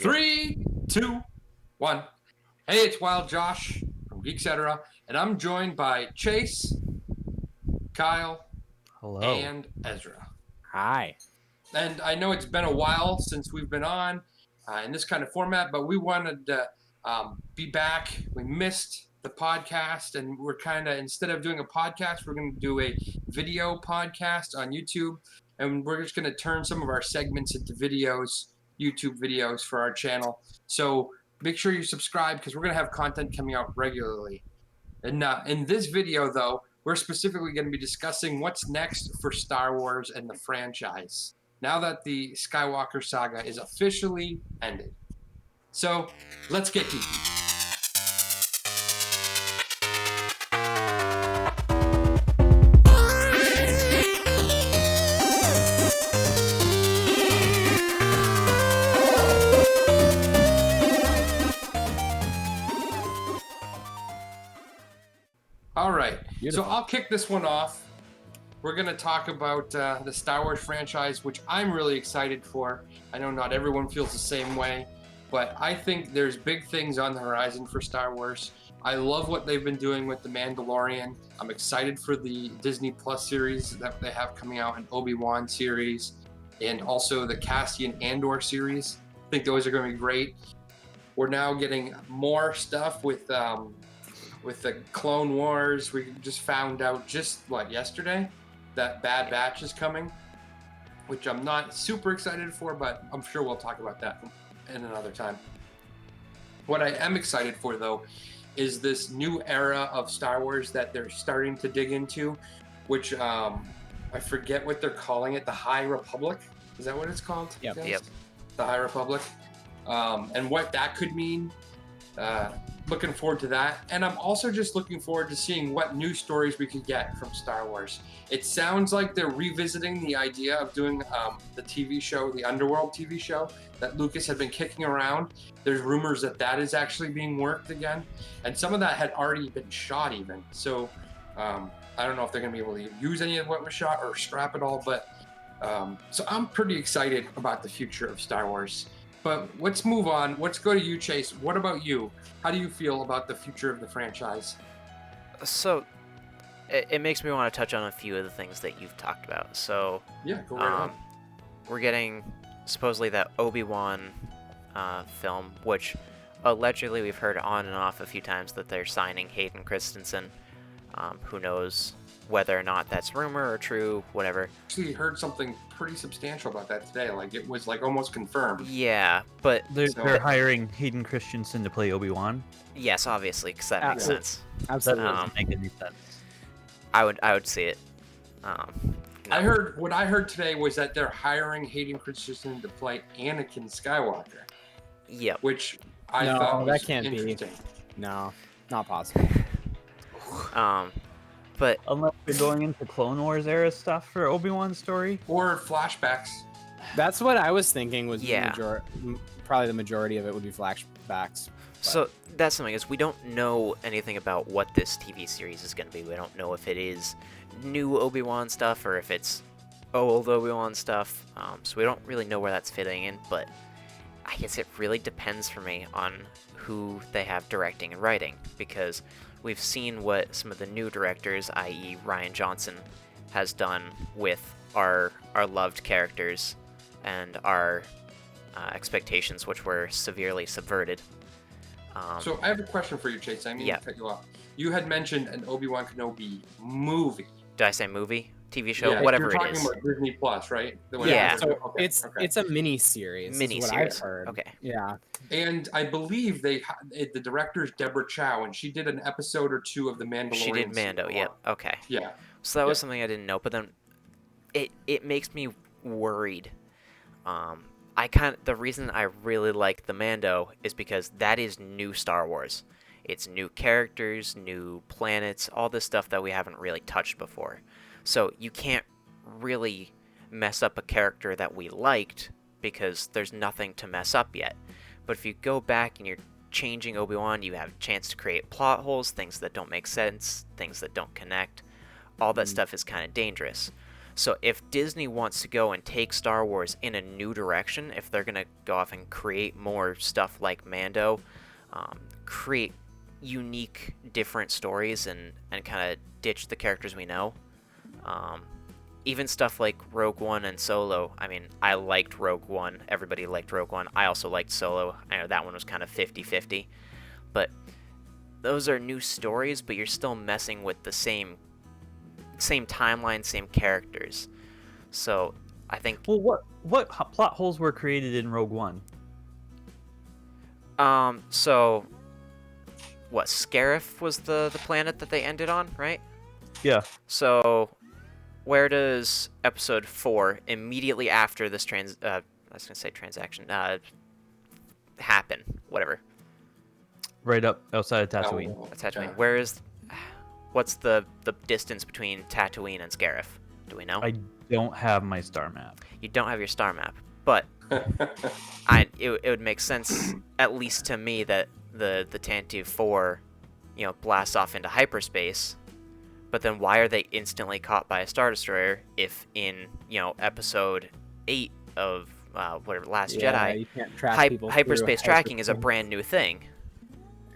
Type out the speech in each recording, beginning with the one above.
Three, two, one. Hey, it's Wild Josh from Geek-Cetera, and I'm joined by Chase, Kyle, Hello. and Ezra. Hi. And I know it's been a while since we've been on in this kind of format, but we wanted to be back. We missed the podcast, and we're kind of, instead of doing a podcast, we're going to do a video podcast on YouTube, and we're just going to turn some of our segments into videos, YouTube videos for our channel. So make sure you subscribe because we're going to have content coming out regularly. And in this video, though, we're specifically going to be discussing what's next for Star Wars and the franchise, now that the Skywalker saga is officially ended. So, let's get deep. All right, Beautiful. So I'll kick this one off. We're going to talk about the Star Wars franchise, which I'm really excited for. I know not everyone feels the same way, but I think there's big things on the horizon for Star Wars. I love what they've been doing with The Mandalorian. I'm excited for the Disney Plus series that they have coming out, an Obi-Wan series, and also the Cassian Andor series. I think those are going to be great. We're now getting more stuff with the Clone Wars. We just found out yesterday that Bad Batch is coming, which I'm not super excited for, but I'm sure we'll talk about that in another time. What I am excited for, though, is this new era of Star Wars that they're starting to dig into, which I forget what they're calling it, the High Republic. Is that what it's called? Yep. Yes? Yep. The High Republic. And what that could mean. Looking forward to that. And I'm also just looking forward to seeing what new stories we could get from Star Wars. It sounds like they're revisiting the idea of doing the TV show, the Underworld TV show that Lucas had been kicking around. There's rumors that that is actually being worked again. And some of that had already been shot even. So I don't know if they're going to be able to use any of what was shot or scrap it all. But so I'm pretty excited about the future of Star Wars. But let's move on. Let's go to you, Chase. What about you? How do you feel about the future of the franchise? So, it makes me want to touch on a few of the things that you've talked about. So, Yeah, go right on. we're getting supposedly that Obi-Wan film, which allegedly we've heard on and off a few times that they're signing Hayden Christensen. Who knows whether or not that's rumor or true, whatever. Actually heard something pretty substantial about that today. Like it was like almost confirmed. Yeah, but They're hiring Hayden Christensen to play Obi-Wan. yes, obviously, because that makes Absolutely. sense. That Absolutely. doesn't make any sense. I would see it. What I heard today was that they're hiring Hayden Christensen to play Anakin Skywalker, Yep. which I No, thought was that can't be. interesting. No, not possible. But Unless they're going into Clone Wars era stuff for Obi-Wan's story. Or flashbacks. That's what I was thinking was Yeah. probably the majority of it would be flashbacks. so that's something is we don't know anything about what this TV series is going to be. We don't know if it is new Obi-Wan stuff or if it's old Obi-Wan stuff. So we don't really know where that's fitting in. But I guess it really depends for me on who they have directing and writing, because we've seen what some of the new directors, i.e. Rian Johnson, has done with our loved characters and our expectations, which were severely subverted. So I have a question for you, Chase. I mean Yeah. to cut you off. You had mentioned an Obi-Wan Kenobi movie. Did I say movie? TV show? Yeah, Whatever you're it talking is. about Disney Plus, right? The one Yeah. that- So okay, it's okay. it's a mini series. What I've Mini-series. heard. Okay. Yeah. And I believe the director's Deborah Chow, and she did an episode or two of The Mandalorian. She did Mando, season yep. one. Okay. Yeah. So that was Yep. something I didn't know, but then it makes me worried. The reason I really like the Mando is because that is new Star Wars. It's new characters, new planets, all this stuff that we haven't really touched before. So you can't really mess up a character that we liked because there's nothing to mess up yet. But if you go back and you're changing Obi-Wan, you have a chance to create plot holes, things that don't make sense, things that don't connect. All that stuff is kind of dangerous. So if Disney wants to go and take Star Wars in a new direction, if they're going to go off and create more stuff like Mando, create unique, different stories and kind of ditch the characters we know, even stuff like Rogue One and Solo. I mean, I liked Rogue One. Everybody liked Rogue One. I also liked Solo. I know that one was kind of 50-50. But those are new stories, but you're still messing with the same timeline, same characters. So I think. Well, what plot holes were created in Rogue One? So what? Scarif was the planet that they ended on, right? Yeah. So where does Episode 4 immediately after this I was gonna say transaction happen? Whatever. Right up outside of Tatooine. Tatooine. Where is? What's the distance between Tatooine and Scarif? Do we know? I don't have my star map. You don't have your star map, but it would make sense, at least to me, that the Tantive 4, blasts off into hyperspace. But then why are they instantly caught by a Star Destroyer if in Episode 8 of Last Jedi, you can't track people hyperspace through tracking is a brand new thing.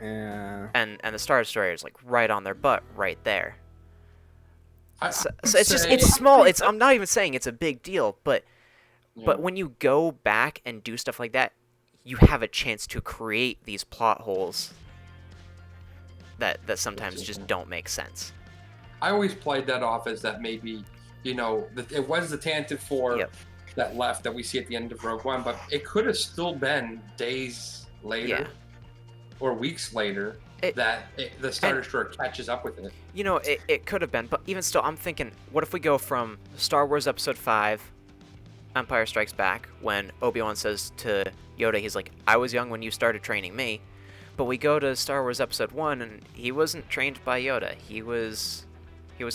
Yeah. And the Star Destroyer is like right on their butt, right there. So it's small. I'm not even saying it's a big deal, but when you go back and do stuff like that, you have a chance to create these plot holes that sometimes just don't make sense. I always played that off as that maybe, it was the Tantive 4 that left that we see at the end of Rogue One, but it could have still been days later or weeks later the Star Destroyer catches up with it. It could have been, but even still, I'm thinking, what if we go from Star Wars Episode 5, Empire Strikes Back, when Obi-Wan says to Yoda, he's like, I was young when you started training me, but we go to Star Wars Episode 1, and he wasn't trained by Yoda. He was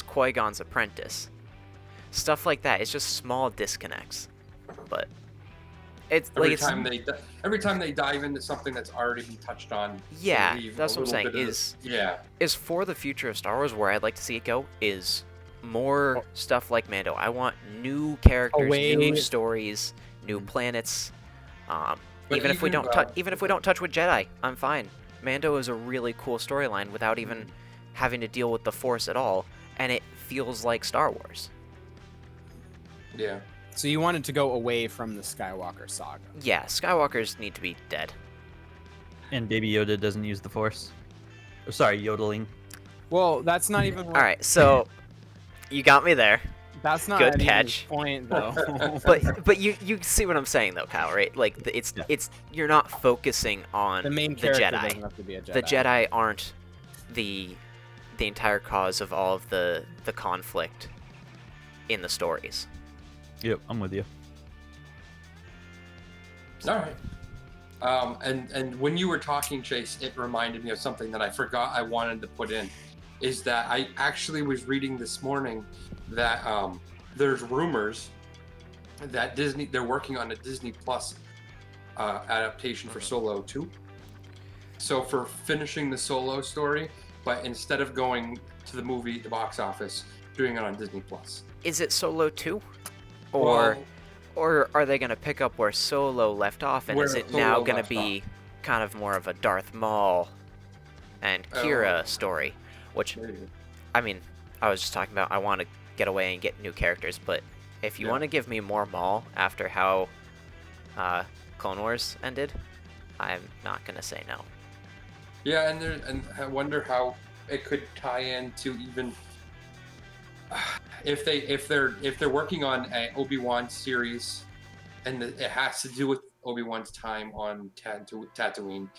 Qui-Gon's apprentice. Stuff like that. It's just small disconnects, but it's every time they dive into something that's already been touched on. Yeah, that's what I'm saying. Is for the future of Star Wars where I'd like to see it go is more stuff like Mando. I want new characters, new stories, new planets. Even if we don't touch with Jedi, I'm fine. Mando is a really cool storyline without even having to deal with the Force at all, and it feels like Star Wars. Yeah. So you wanted to go away from the Skywalker saga. Yeah, Skywalkers need to be dead. And Baby Yoda doesn't use the Force. Oh, sorry, yodeling. Well, that's not even. All right, so you got me there. That's not good an catch. Point though. but you see what I'm saying though, Kyle, right? Like it's you're not focusing on the main character Jedi. Doesn't have to be a Jedi. The Jedi aren't the entire cause of all of the conflict in the stories. Yep, I'm with you. All right. And when you were talking, Chase, it reminded me of something that I forgot I wanted to put in. Is that I actually was reading this morning that there's rumors that they're working on a Disney Plus adaptation for Solo 2. So for finishing the Solo story, but instead of going to the box office, doing it on Disney Plus. Is it Solo 2? Or are they going to pick up where Solo left off, and is it now going to be kind of more of a Darth Maul and Kira story? Which, I mean, I was just talking about I want to get away and get new characters, but if you want to give me more Maul after how Clone Wars ended, I'm not going to say no. Yeah, and I wonder how it could tie into even if they're working on an Obi-Wan series, and it has to do with Obi-Wan's time on Tatooine,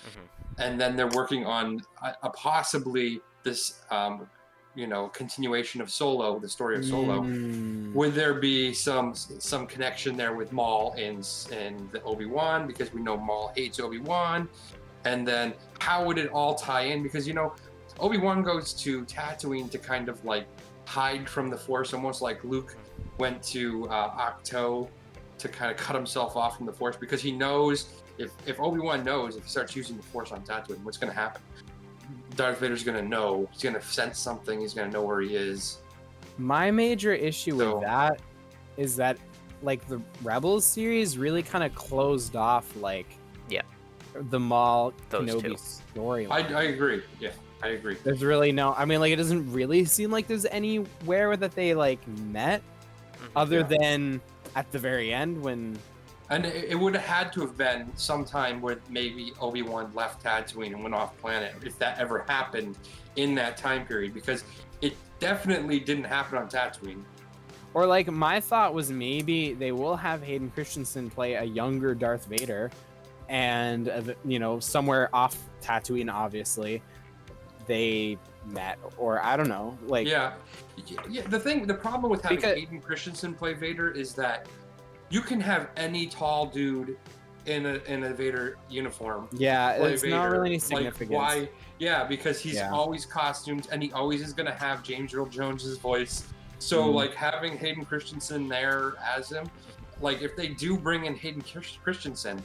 and then they're working on a possibly this continuation of Solo, the story of Solo. Would there be some connection there with Maul in the Obi-Wan, because we know Maul hates Obi-Wan, and then how would it all tie in? Because Obi-Wan goes to Tatooine to kind of like hide from the Force, almost like Luke went to Ahch-To to kind of cut himself off from the Force, because he knows if Obi-Wan knows if he starts using the Force on Tatooine, what's going to happen? Darth Vader's going to know. He's going to sense something. He's going to know where he is. My major issue with that is that like the Rebels series really kind of closed off like the Maul Those two. Kenobi storyline. I agree. Yeah, I agree. There's really no. I mean, like it doesn't really seem like there's anywhere that they like met, other than at the very end when. And it would have had to have been sometime where maybe Obi-Wan left Tatooine and went off planet, if that ever happened in that time period, because it definitely didn't happen on Tatooine. Or like my thought was maybe they will have Hayden Christensen play a younger Darth Vader, and somewhere off Tatooine, obviously, they met, or I don't know, like yeah. The problem with having Hayden Christensen play Vader is that you can have any tall dude in a Vader uniform. Yeah, it's Vader. not really any significance. Like, why? Yeah, because he's always costumed, and he always is gonna have James Earl Jones's voice. So like having Hayden Christensen there as him, like if they do bring in Hayden Christensen,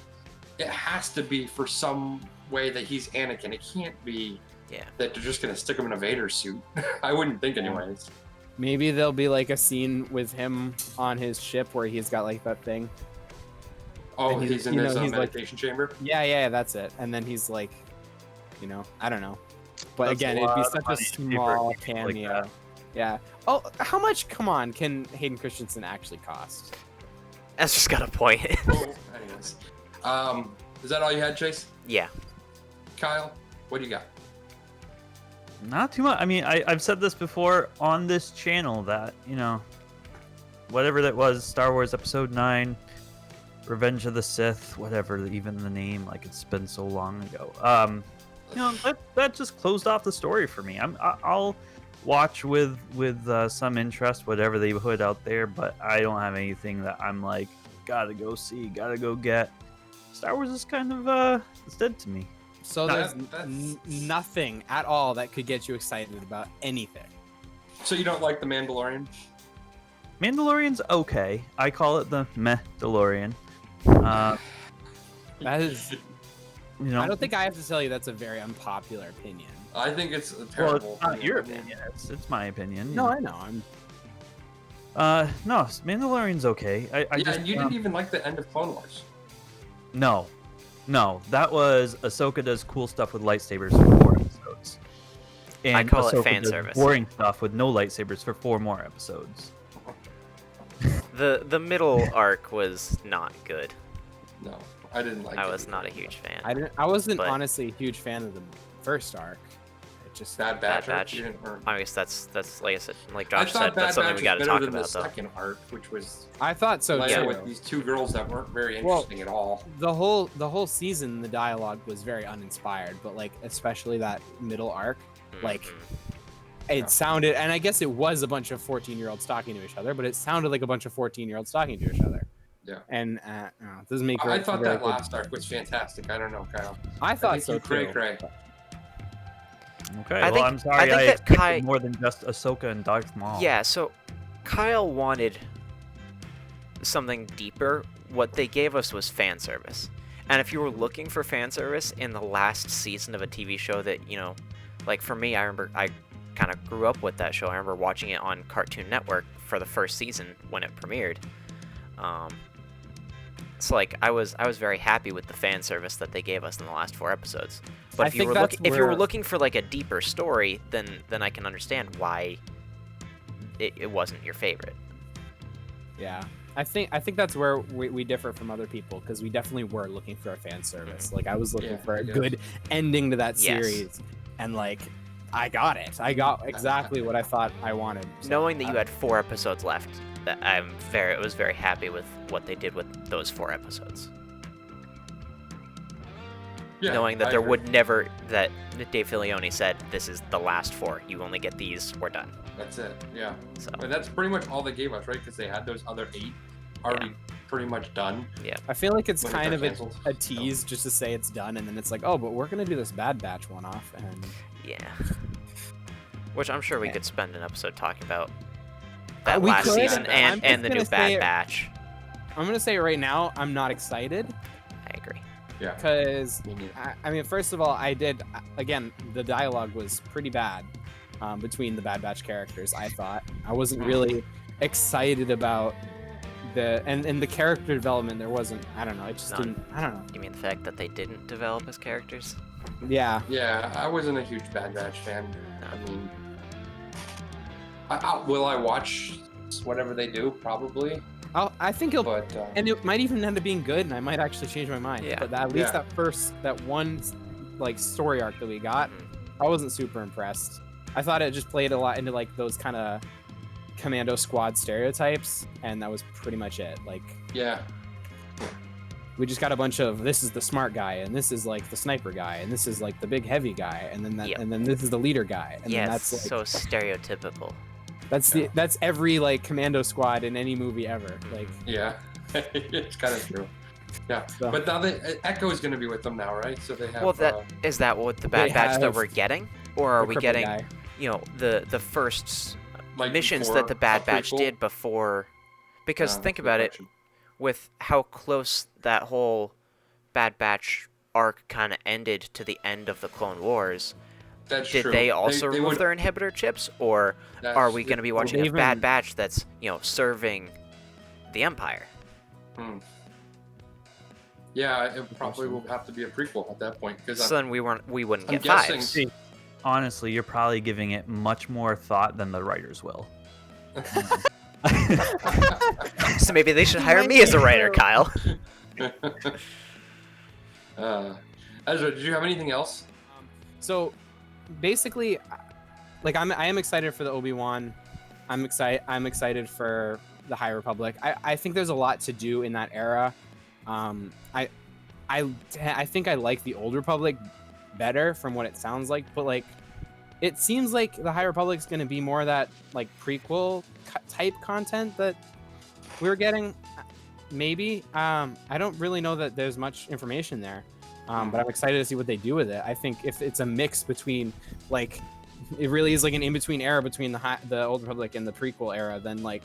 it has to be for some way that he's Anakin. It can't be that they're just gonna stick him in a Vader suit. I wouldn't think, anyways. Maybe there'll be like a scene with him on his ship where he's got like that thing. Oh, he's in his meditation chamber? Yeah, that's it. And then he's like, I don't know. But again, it'd be such a small cameo. Like yeah. Oh, how much, come on, can Hayden Christensen actually cost? That's just got a point. Anyways. Is that all you had, Chase? Yeah. Kyle, what do you got? Not too much. I mean, I've said this before on this channel that, whatever that was, Star Wars Episode 9, Revenge of the Sith, whatever even the name, like it's been so long ago. That just closed off the story for me. I'll watch with some interest whatever they put out there, but I don't have anything that I'm like, gotta go see, gotta go get. Star Wars is kind of it's dead to me. So there's nothing at all that could get you excited about anything. So you don't like The Mandalorian? Mandalorian's okay. I call it the meh DeLorean. That is, I don't think I have to tell you that's a very unpopular opinion. I think it's a terrible. Well, it's not your opinion. It's my opinion. No, I know. No, Mandalorian's okay. I just, and you didn't even like the end of Clone Wars. No, that was Ahsoka does cool stuff with lightsabers for 4 episodes. And I call Ahsoka it fan does service. boring stuff with no lightsabers for 4 more episodes. The middle arc was not good. No, I didn't like it. I was not a huge fan. I wasn't honestly a huge fan of the first arc. It just Bad Batch. I guess that's like I said, like Josh said, that's something we got to talk about. The second arc, which was I thought so too. With these 2 girls that weren't very interesting at all. The whole season, the dialogue was very uninspired, but like especially that middle arc, like it sounded, and I guess it was a bunch of 14-year-olds talking to each other, but it sounded like a bunch of 14-year-olds talking to each other. Yeah. And it doesn't make. I thought that last arc was fantastic. I don't know, Kyle. I thought so too. Cray. Okay, I'm sorry. I think that expected more than just Ahsoka and Darth Maul. Yeah, so Kyle wanted something deeper. What they gave us was fan service. And if you were looking for fan service in the last season of a TV show that, like for me, I remember I kind of grew up with that show. I remember watching it on Cartoon Network for the first season when it premiered. It's like I was very happy with the fan service that they gave us in the last 4 episodes. But if you were looking for like a deeper story, then I can understand why it wasn't your favorite. Yeah, I think that's where we differ from other people, because we definitely were looking for a fan service. Like I was looking for a good ending to that series, and like I got it. I got exactly what I thought I wanted. So, knowing that you had 4 episodes left, I was very happy with what they did with those 4 episodes. Yeah, knowing that that Dave Filoni said, this is the last 4. You only get these, we're done. That's it, yeah. So. And that's pretty much all they gave us, right? Because they had those other 8 already pretty much done. Yeah. I feel like it's kind of a tease just to say it's done, and then it's like, oh, but we're going to do this Bad Batch one-off. And yeah. Which I'm sure we could spend an episode talking about that last season and the new Bad Batch. I'm going to say right now, I'm not excited. I agree. Yeah. Because, I mean, first of all, again, the dialogue was pretty bad between the Bad Batch characters, I thought. I wasn't really excited about the character development there wasn't. I don't know. It just None. didn't. I don't know. You mean the fact that they didn't develop as characters? Yeah. Yeah, I wasn't a huge Bad Batch fan. I mean, will I watch whatever they do? Probably. I think it'll, But and it might even end up being good, and I might actually change my mind. Yeah. But at least that one like story arc that we got, I wasn't super impressed. I thought it just played a lot into like those kind of commando squad stereotypes, and that was pretty much it. Like, yeah, we just got a bunch of, this is the smart guy, and this is like the sniper guy, and this is like the big heavy guy, and then and then this is the leader guy, and then that's like, so stereotypical. That's every like commando squad in any movie ever. Like, yeah, it's kind of true. Yeah, So- but now Echo is going to be with them now, right? So they have. Well, is that what the Bad They Batch that have we're getting, or are the we crippled getting, guy. you know, the first like missions before that the Bad a Batch prequel? did before? Because No, think good about it, question. with how close that whole Bad Batch arc kind of ended to the end of the Clone Wars. That's Did true. they also they remove would- their inhibitor chips, or that's- are we going to be watching they a Bad even- Batch that's, you know, serving the Empire? Hmm. Yeah, it probably will have to be a prequel at that point because So then we wouldn't I'm get guessing- fives. Honestly, you're probably giving it much more thought than the writers will. So maybe they should hire me as a writer, Kyle. Ezra, did you have anything else? So basically, like I am excited for the Obi-Wan. I'm excited for the High Republic. I think there's a lot to do in that era. I think I like the Old Republic better from what it sounds like, but like it seems like the High Republic's going to be more of that like prequel type content that we're getting. Maybe I don't really know that there's much information there. But I'm excited to see what they do with it. I think if it's a mix between, like, it really is like an in-between era between the Old Republic and the prequel era, then, like,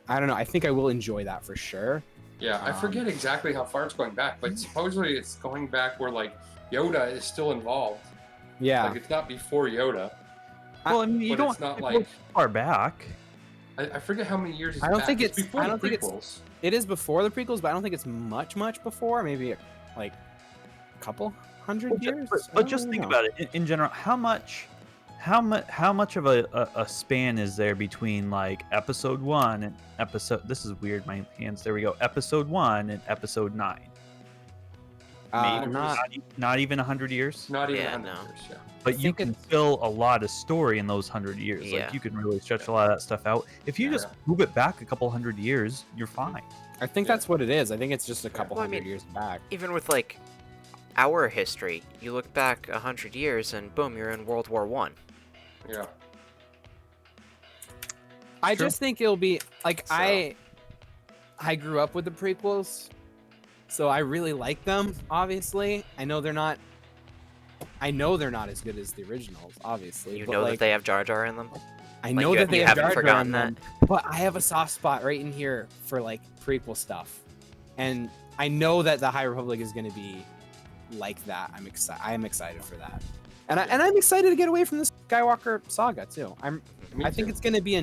I don't know. I think I will enjoy that for sure. Yeah, I forget exactly how far it's going back, but supposedly it's going back where like Yoda is still involved. Yeah. Like it's not before Yoda. Well, I mean, you But don't it's not go like- far back. I forget how many years. It's I don't back. think it's- before I the don't think it's- prequels. It is before the prequels, but I don't think it's much before. Maybe, like, a couple hundred years? But just think about it in general. How much of a span is there between like episode 1 and episode? This is weird. My hands. There we go. Episode 1 and episode 9. Maybe not even 100 years. Not even Yeah, 100 no. years. Yeah. But you think can fill a lot of story in those 100 years. Yeah. Like you can really stretch a lot of that stuff out. If you Yeah. just move it back a couple hundred years, you're fine. I think that's what it is. I think it's just a couple Well, I hundred mean- years back. Even with like our history, you look back 100 years and boom, you're in World War One. Yeah. I True. just think it'll be like So- I grew up with the prequels, so I really like them. Obviously, I know they're not as good as the originals. Obviously, You but, know like, that they have Jar Jar in them. I like, know you- that they you have haven't Jar Jar in forgotten that? them, but I have a soft spot right in here for like prequel stuff, and I know that the High Republic is going to be like that. I'm excited for that, and I'm excited to get away from this Skywalker saga too. Me I think too. it's gonna be a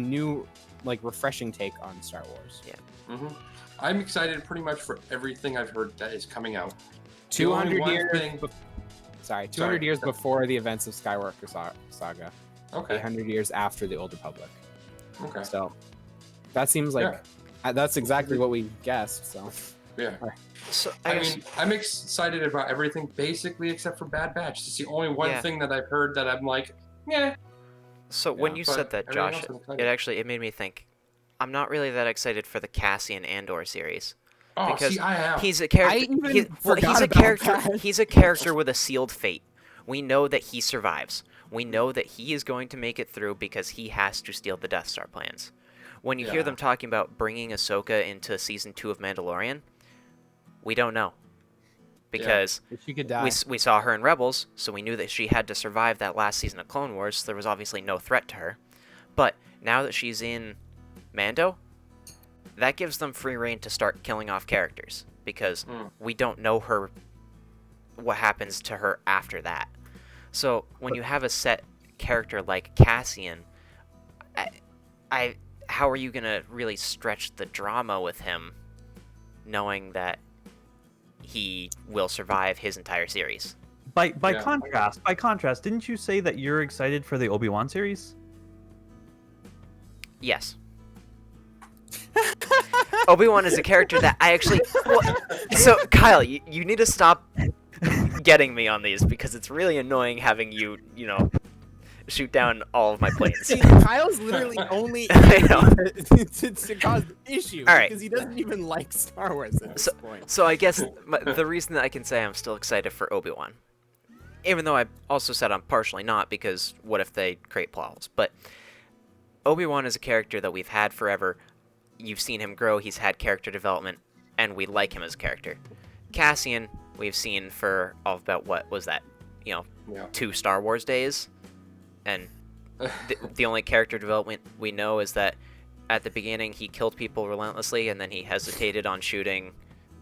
new, like, refreshing take on Star Wars. Yeah. I'm excited pretty much for everything I've heard that is coming out. The 200 only one years. thing- 200 years before the events of Skywalker saga. Okay. 800 years after the Old Republic. Okay. So that seems like that's exactly what we guessed. So Yeah. So I guess- mean, I'm excited about everything basically except for Bad Batch. It's the only one Yeah. thing that I've heard that I'm like, yeah. So when Yeah, you but said that, everything Josh, else is exciting. it made me think. I'm not really that excited for the Cassian Andor series. Oh, because see, I am. He's a character. even He's forgot a about character. that. He's a character with a sealed fate. We know that he survives. We know that he is going to make it through because he has to steal the Death Star plans. When you hear Yeah. them talking about bringing Ahsoka into season 2 of Mandalorian, we don't know because she could die. we saw her in Rebels, so we knew that she had to survive that last season of Clone Wars. So there was obviously no threat to her. But now that she's in Mando, that gives them free reign to start killing off characters because we don't know what happens to her after that. So when you have a set character like Cassian, how are you gonna really stretch the drama with him, knowing that he will survive his entire series? By contrast, didn't you say that you're excited for the Obi-Wan series? Yes. Obi-Wan is a character that I actually... So, Kyle, you need to stop getting me on these, because it's really annoying having you, shoot down all of my planes. See, Kyle's literally only to cause issues, all right. because he doesn't even like Star Wars at this point. So I guess the reason that I can say I'm still excited for Obi-Wan, even though I also said I'm partially not, because what if they create plot holes? But Obi-Wan is a character that we've had forever. You've seen him grow, he's had character development, and we like him as a character. Cassian, we've seen for about, what was that, 2 Star Wars days? And the only character development we know is that at the beginning he killed people relentlessly, and then he hesitated on shooting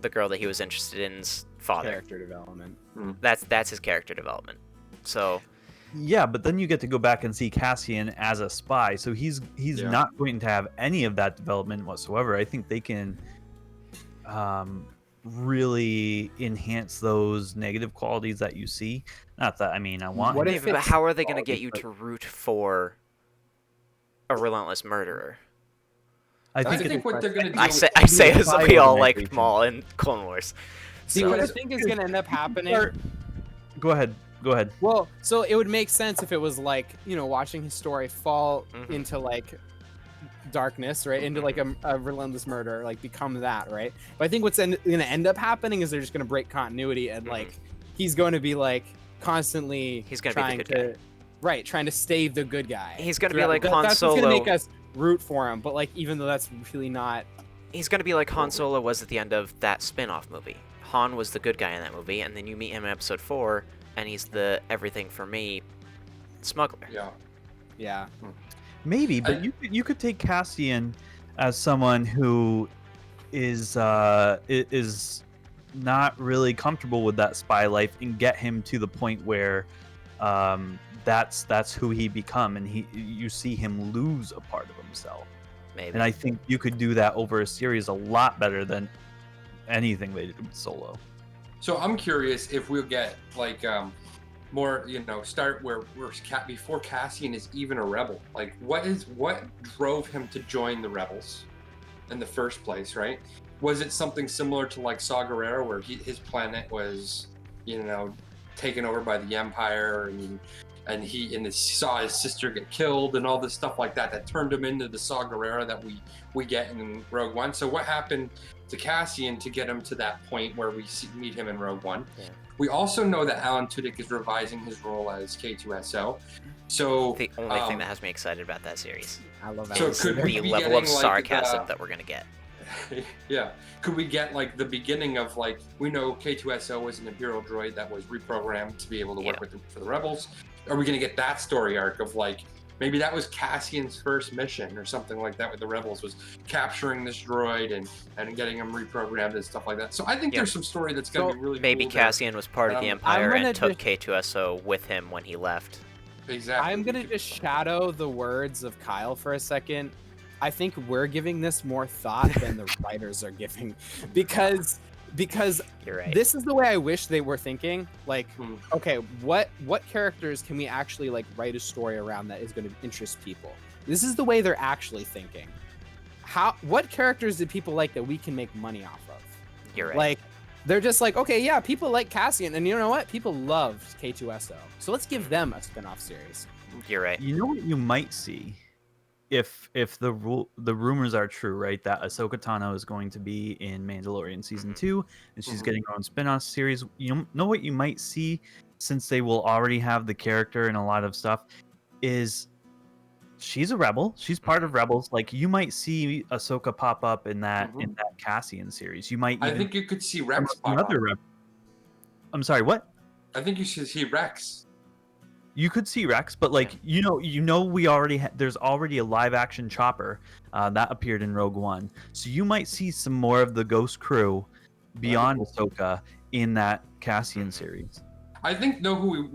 the girl that he was interested in's father. Character development. That's his character development. So... Yeah, but then you get to go back and see Cassian as a spy, so he's not going to have any of that development whatsoever. I think they can really enhance those negative qualities that you see. Not that, I mean, I want... But how are they going to get you to root for a relentless murderer? I think what they're going to do... I say as we all liked Maul in Clone Wars. See, what I think is going to end up happening... Go ahead. Well, so it would make sense if it was like, watching his story fall into like darkness, right? Into like a relentless murder, like become that, right? But I think what's going to end up happening is they're just going to break continuity, and like he's going to be like constantly trying to stay the good guy. He's going to be like Han Solo. That's what's going to make us root for him, but like even though that's really not... He's going to be like Han Solo was at the end of that spin-off movie. Han was the good guy in that movie, and then you meet him in episode 4, and he's the everything for me smuggler. Yeah. Maybe, but you could take Cassian as someone who is not really comfortable with that spy life, and get him to the point where that's who he become, and you see him lose a part of himself. Maybe. And I think you could do that over a series a lot better than anything they did with Solo. So I'm curious if we'll get like more, start where before Cassian is even a rebel. Like what drove him to join the rebels in the first place, right? Was it something similar to like Saw Gerrera, where his planet was, taken over by the Empire, and he saw his sister get killed and all this stuff like that turned him into the Saw Gerrera that we get in Rogue One. So what happened to Cassian to get him to that point where we meet him in Rogue One? Yeah. We also know that Alan Tudyk is revising his role as K2SO. So the only thing that has me excited about that series. I love that. So could we the be level of getting, sarcasm that we're gonna get. Yeah. Could we get like the beginning of like, we know K2SO was an Imperial droid that was reprogrammed to be able to work with for the rebels. Are we going to get that story arc of like, maybe that was Cassian's first mission or something like that with the rebels, was capturing this droid and getting him reprogrammed and stuff like that. So I think there's some story that's going to be really maybe cool Cassian was part of the Empire and took K2SO with him when he left. Exactly. I'm going to just shadow the words of Kyle for a second. I think we're giving this more thought than the writers are giving, because You're right. This is the way I wish they were thinking. Like, okay, what characters can we actually like write a story around that is going to interest people? This is the way they're actually thinking. What characters did people like that we can make money off of? You're right. Like, they're just like, okay, yeah, people like Cassian, and you know what? People loved K2SO, so let's give them a spin-off series. You're right. You know what you might see, if the rumors are true, right? That Ahsoka Tano is going to be in Mandalorian season 2, and she's getting her own spin-off series. You know what you might see, since they will already have the character and a lot of stuff, is she's a rebel. She's part of Rebels. Like, you might see Ahsoka pop up in that Cassian series. You might. I think you could see Rex pop up. I'm sorry, what? I think you should see Rex. You could see Rex, but like we already there's already a live action Chopper that appeared in Rogue One, so you might see some more of the Ghost crew beyond Ahsoka in that Cassian series. I think who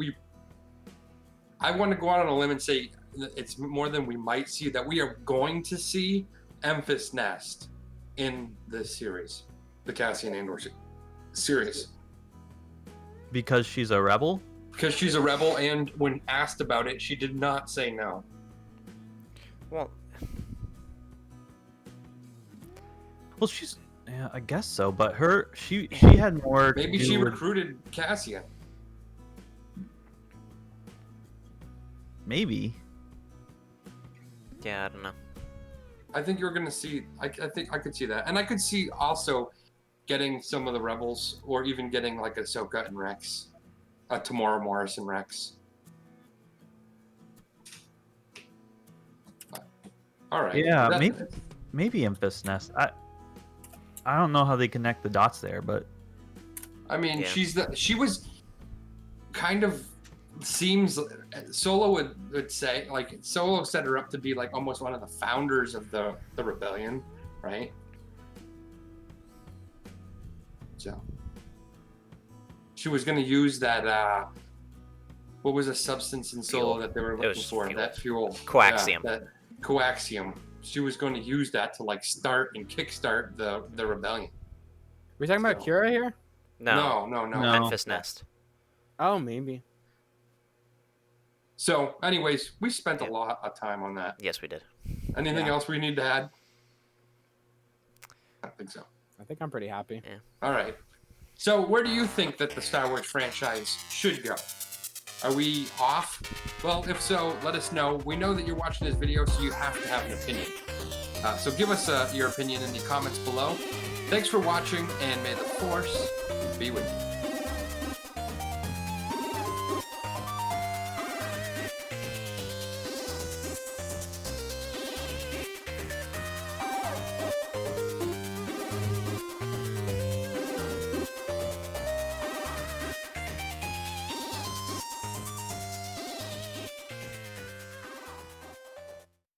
I want to go out on a limb and say it's more than we might see, that we are going to see Memphis Nest in this series, the Cassian Andor series. Because she's a rebel? Because she's a rebel, and when asked about it, she did not say no. Well, she's, yeah, I guess so. But she had more. Maybe she recruited Cassian. Maybe. yeah, I don't know. I think you're gonna see. I think I could see that, and I could see also getting some of the rebels, or even getting like Ahsoka and Rex, Tamora Morris and Rex. All right. Yeah, maybe Memphis Nest. I don't know how they connect the dots there, but I mean, Yeah. she was kind of seems Solo would say, like, Solo set her up to be like almost one of the founders of the rebellion, right? So she was going to use that what was a substance in Solo Fuel. that they were It looking was for? fuel. That fuel. Coaxium. Yeah, that coaxium. She was going to use that to like start and kickstart the rebellion. We talking about Kira here? No. No. Memphis Nest. Oh, maybe. So, anyways, we spent Yeah. a lot of time on that. Yes, we did. Anything Yeah. else we need to add? I don't think so. I think I'm pretty happy. All right. So, where do you think that the Star Wars franchise should go? Are we off? Well, if so, let us know. We know that you're watching this video, so you have to have an opinion. So give us your opinion in the comments below. Thanks for watching, and may the Force be with you.